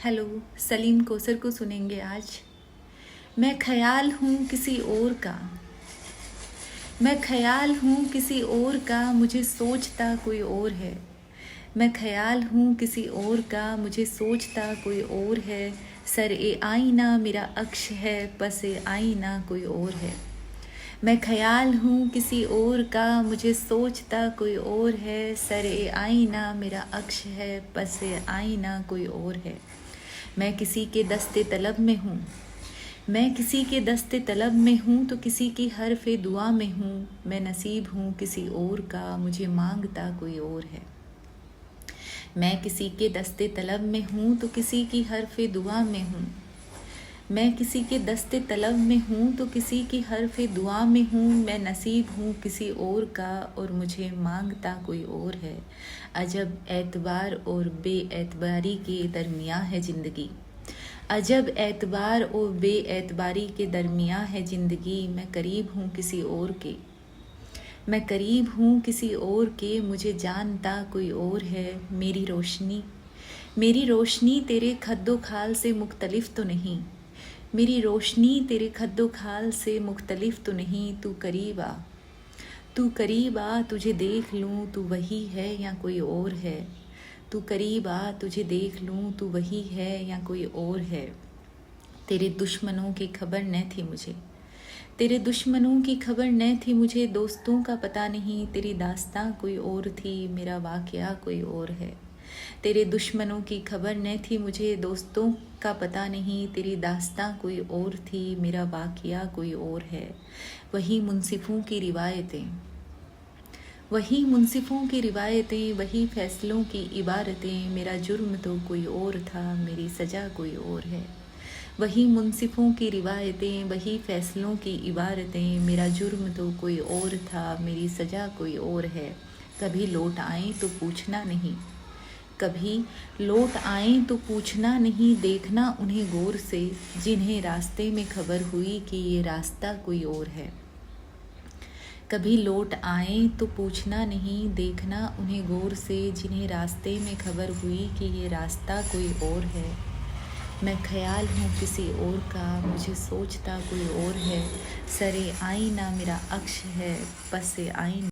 Hello, Salim Kausar को सुनेंगे आज। मैं ख्याल हूँ किसी और का, मैं ख्याल हूँ किसी और का, मुझे सोचता कोई और है। मैं ख्याल हूँ किसी और का, मुझे सोचता कोई और है। सर ए आईना मेरा अक्ष है, पस ए आईना कोई और है। मैं ख्याल हूँ किसी और का, मुझे सोचता कोई और है। सर ए आईना मेरा अक्ष है, पस ए आईना कोई और है। मैं किसी के दस्ते तलब में हूँ, मैं किसी के दस्ते तलब में हूँ, तो किसी की हरफ़े दुआ में हूँ। मैं नसीब हूँ किसी और का, मुझे मांगता कोई और है। मैं किसी के दस्ते तलब में हूँ, तो किसी की हरफ़े दुआ में हूँ। मैं किसी के दस्ते तलब में हूँ, तो किसी की हरफ़े दुआ में हूँ। मैं नसीब हूँ किसी और का, और मुझे मांगता कोई और है। अजब एतबार और बेएतबारी के दरमियाँ है ज़िंदगी, अजब एतबार और बेएतबारी के दरमियाँ है ज़िंदगी। मैं करीब हूँ किसी और के, मैं करीब हूँ किसी और के, मुझे जानता कोई और है। मेरी रोशनी तेरे खद्दो खाल से मुख्तलिफ तो नहीं, मेरी रोशनी तेरे खद्दो खाल से मुख्तलिफ तो नहीं। तू करीब आ, तू करीब आ, तुझे देख लूँ तू वही है या कोई और है। तू करीब आ, तुझे देख लूँ तू वही है या कोई और है। तेरे दुश्मनों की खबर न थी मुझे, तेरे दुश्मनों की खबर न थी मुझे। दोस्तों का पता नहीं, तेरी दास्तां कोई और थी, मेरा वाक़या कोई और है। तेरे दुश्मनों की खबर न थी मुझे, दोस्तों का पता नहीं, तेरी दास्तां कोई और थी, मेरा वाक़या कोई और है। वही मुंसिफ़ों की रिवायतें, वही मुंसिफ़ों की रिवायतें, वही फ़ैसलों की इबारतें। मेरा जुर्म तो कोई और था, मेरी सज़ा कोई और है। वही मुंसिफ़ों की रिवायतें, वही फ़ैसलों की इबारतें। मेरा जुर्म तो कोई और था, मेरी सज़ा कोई और है। कभी लौट आएँ तो पूछना नहीं, कभी लौट आएँ तो पूछना नहीं, देखना उन्हें गौर से, जिन्हें रास्ते में खबर हुई कि ये रास्ता कोई और है। कभी लौट आएँ तो पूछना नहीं, देखना उन्हें गौर से, जिन्हें रास्ते में खबर हुई कि ये रास्ता कोई और है। मैं ख्याल हूँ किसी और का, मुझे सोचता कोई और है। सरे आईना मेरा अक्ष है, पसे आईना